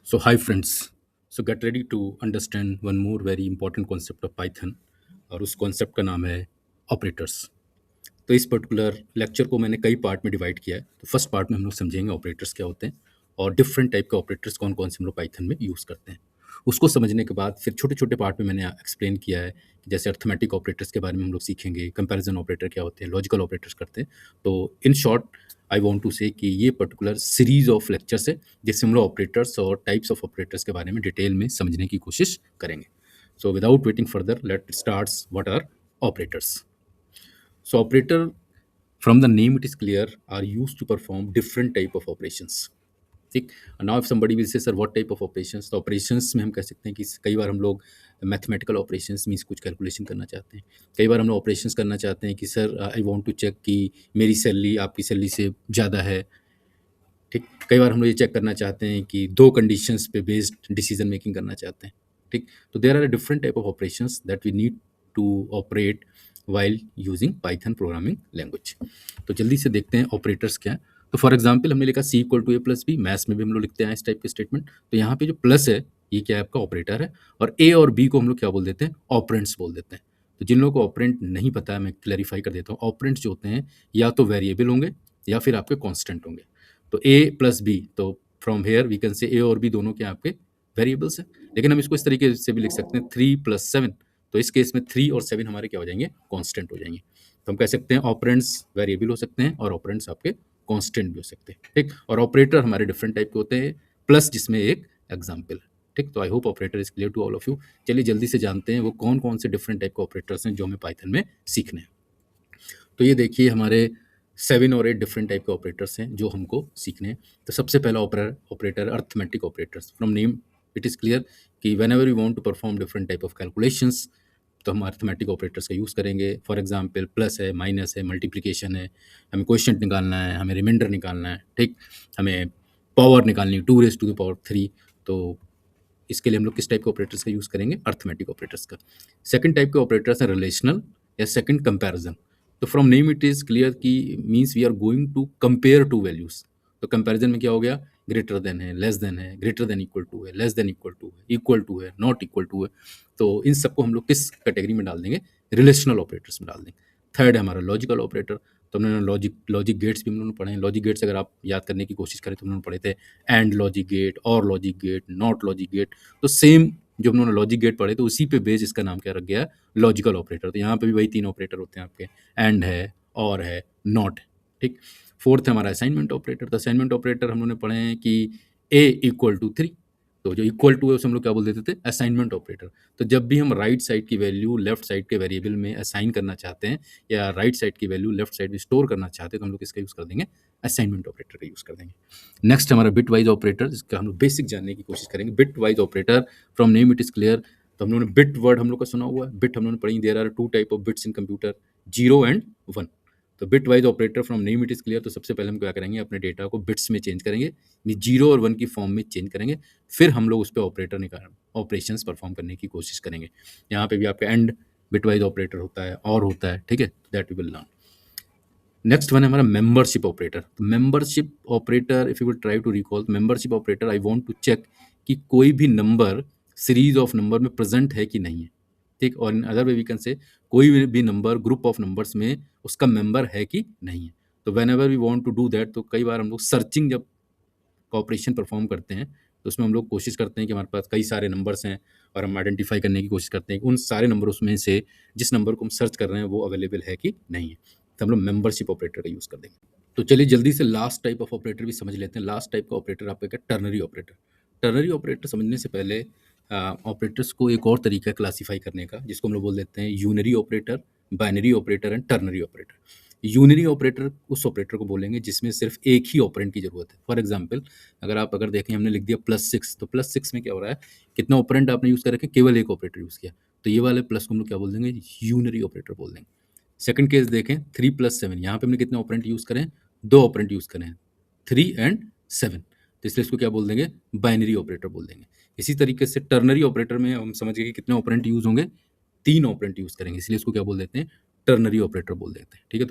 So hi friends. So get ready to understand one more very important concept of Python और उस concept का नाम है operators. तो इस पर्टिकुलर लेक्चर को मैंने कई पार्ट में डिवाइड किया है। तो फर्स्ट पार्ट में हम लोग समझेंगे ऑपरेटर्स क्या होते हैं और डिफरेंट टाइप के ऑपरेटर्स कौन कौन से हम लोग पाइथन में यूज़ करते हैं। उसको समझने के बाद फिर छोटे छोटे पार्ट में मैंने एक्सप्लेन किया है कि जैसे अर्थमेटिक ऑपरेटर्स के बारे में हम लोग सीखेंगे, कंपैरिजन ऑपरेटर क्या होते हैं, लॉजिकल ऑपरेटर्स करते हैं। तो in short I want to say कि ये पर्टिकुलर सीरीज ऑफ लेक्चर्स है जिससे हम लोग ऑपरेटर्स और टाइप्स ऑफ ऑपरेटर्स के बारे में डिटेल में समझने की कोशिश करेंगे। So without waiting further let starts what are operators. So operator, from the name it is clear, are used to perform different type of operations. ठीक। Now if somebody will say sir what type of operations, तो operations में हम कह सकते हैं कि कई बार हम लोग मैथमेटिकल ऑपरेशंस मीन्स कुछ कैलकुलेशन करना चाहते हैं। कई बार हम लोग ऑपरेशंस करना चाहते हैं कि sir I want to check कि मेरी सैलरी आपकी सैलरी से ज़्यादा है। ठीक। कई बार हम लोग ये चेक करना चाहते हैं कि दो कंडीशंस पे बेस्ड डिसीजन मेकिंग करना चाहते हैं। ठीक। तो there are different type of operations that we need to operate while using Python programming language. तो जल्दी से देखते हैं ऑपरेटर्स क्या है। तो फॉर एग्जांपल हमने लिखा C equal to A plus B, maths में भी हम लोग लिखते हैं इस टाइप के स्टेटमेंट। तो यहाँ पे जो प्लस है ये क्या है, आपका ऑपरेटर है। और ए और बी को हम लोग क्या बोल देते हैं, ऑपरेंट्स बोल देते हैं। तो जिन लोगों को ऑपरेंट नहीं पता है मैं क्लैरिफाई कर देता हूँ। ऑपरेंट्स जो होते हैं या तो वेरिएबल होंगे या फिर आपके कॉन्स्टेंट होंगे। तो ए प्लस बी, तो from here we can say A और बी दोनों के आपके वेरिएबल्स हैं। लेकिन हम इसको इस तरीके से भी लिख सकते हैं 3 + 7। तो इस केस में 3 और 7 हमारे क्या हो जाएंगे, कांस्टेंट हो जाएंगे। तो हम कह सकते हैं ऑपरेंड्स वेरिएबल हो सकते हैं और ऑपरेंड्स आपके कांस्टेंट भी हो सकते हैं। ठीक। और ऑपरेटर हमारे डिफरेंट टाइप के होते हैं, प्लस जिसमें एक एग्जाम्पल है। ठीक। तो I hope operator is clear to all of you. चलिए जल्दी से जानते हैं वो कौन कौन से डिफरेंट टाइप के ऑपरेटर्स हैं जो हमें पाइथन में सीखने हैं। तो ये देखिए हमारे 7 और 8 डिफरेंट टाइप के ऑपरेटर्स हैं जो हमको सीखने हैं। तो सबसे पहला operator arithmetic operators. From name it is clear कि whenever you want to perform different type of calculations तो हम अर्थमेटिक ऑपरेटर्स का यूज़ करेंगे। फॉर एग्जांपल प्लस है, माइनस है, मल्टीप्लिकेशन है, हमें क्वोशिएंट निकालना है, हमें रिमाइंडर निकालना है। ठीक। हमें पावर निकालनी है 2 raised to the power 3। तो इसके लिए हम लोग किस टाइप के ऑपरेटर्स का यूज़ करेंगे, अर्थमेटिक ऑपरेटर्स का। सेकंड टाइप के ऑपरेटर्स हैं रिलेशनल या सेकंड कंपैरिजन। तो from name it is clear कि means we are going to compare two values. तो कंपैरिजन में क्या हो गया, ग्रेटर देन है, लेस देन है, ग्रेटर देन इक्वल टू है, लेस देन इक्वल टू है, नॉट इक्वल टू है। तो इन सबको हम लोग किस कैटेगरी में डाल देंगे, रिलेशनल ऑपरेटर्स में डाल देंगे। थर्ड है हमारा लॉजिकल ऑपरेटर। तो हमने लॉजिक गेट्स भी हम लोगों ने पढ़े हैं। लॉजिक गेट्स अगर आप याद करने की कोशिश करें तो हम लोगों ने पढ़े थे एंड लॉजिक गेट, और logic gate, not logic gate. तो सेम जो हम लोगों ने लॉजिक गेट पढ़े तो उसी पे बेस इसका नाम क्या रख गया है, लॉजिकल ऑपरेटर। तो यहाँ पे भी वही 3 ऑपरेटर होते हैं आपके, एंड है, और है, नॉट है। ठीक। फोर्थ है हमारा असाइनमेंट ऑपरेटर। तो असाइनमेंट ऑपरेटर हम लोगों ने पढ़े हैं कि ए इक्वल टू 3। तो जो इक्वल टू है उसे हम लोग क्या बोल देते थे, असाइनमेंट ऑपरेटर। तो जब भी हम राइट साइड की वैल्यू लेफ्ट साइड के वेरिएबल में असाइन करना चाहते हैं या राइट साइड की वैल्यू लेफ्ट साइड में स्टोर करना चाहते हैं तो हम लोग इसका यूज़ कर देंगे, असाइनमेंट ऑपरेटर का यूज़ कर देंगे। नेक्स्ट हमारा बिट वाइज ऑपरेटर, जिसका हम लोग बेसिक जानने की कोशिश करेंगे। Bit wise operator from name it is clear. तो हम लोगों ने बिट वर्ड हम लोग का सुना हुआ है, बिट हम लोगों ने पढ़ी। There are 2 type of bits in computer, 0 and 1। तो bitwise operator from name it is clear. तो सबसे पहले हम क्या करेंगे, अपने डेटा को बिट्स में चेंज करेंगे, 0 और 1 की फॉर्म में चेंज करेंगे। फिर हम लोग उस पर ऑपरेटर निकाल ऑपरेशंस परफॉर्म करने की कोशिश करेंगे। यहाँ पे भी आपका एंड बिट वाइज ऑपरेटर होता है और होता है। ठीक है, that we will learn. Next one है हमारा मेंबरशिप ऑपरेटर। तो membership operator, if you will try to recall, membership operator I want to check कि कोई भी नंबर सीरीज ऑफ नंबर में प्रेजेंट है कि नहीं है। ठीक। और in other way we can say कोई भी नंबर ग्रुप ऑफ नंबर्स में उसका मेंबर है कि नहीं है। तो whenever we want to do that, तो कई बार हम लोग सर्चिंग जब ऑपरेशन परफॉर्म करते हैं तो उसमें हम लोग कोशिश करते हैं कि हमारे पास कई सारे नंबर्स हैं और हम आइडेंटिफाई करने की कोशिश करते हैं कि उन सारे नंबरों में से जिस नंबर को हम सर्च कर रहे हैं वो अवेलेबल है कि नहीं है। तो हम लोग मेंबरशिप ऑपरेटर का यूज़ कर देंगे। तो चलिए जल्दी से लास्ट टाइप ऑफ ऑपरेटर भी समझ लेते हैं। लास्ट टाइप का ऑपरेटर आपका क्या, टर्नरी ऑपरेटर। टर्नरी ऑपरेटर समझने से पहले ऑपरेटर्स को एक और तरीका क्लासीफाई करने का, जिसको हम लोग बोल देते हैं unary operator, binary operator and ternary operator. Unary operator उस ऑपरेटर को बोलेंगे जिसमें सिर्फ एक ही ऑपरेंड की जरूरत है। फॉर एग्जांपल अगर देखें हमने लिख दिया +6, तो +6 में क्या हो रहा है, कितना ऑपरेंड आपने यूज़ कर रखे, केवल एक ऑपरेटर यूज़ किया। तो ये वाले प्लस को हम लोग क्या बोल देंगे, यूनरी ऑपरेटर बोल देंगे। सेकंड केस देखें 3 + 7, यहाँ पे हमने कितने ऑपरेंट यूज़ करें, 2 ऑपरेंट यूज़ करें, 3 एंड 7। तो इसलिए इसको क्या बोल देंगे, बाइनरी ऑपरेटर बोल देंगे। इसी तरीके से टर्नरी ऑपरेटर में हम समझ गए कि कितने ऑपरेंट यूज़ होंगे, 3 ऑपरेंट यूज़ करेंगे, इसलिए इसको क्या बोल देते हैं, टर्नरी ऑपरेटर बोल देते हैं। ठीक है।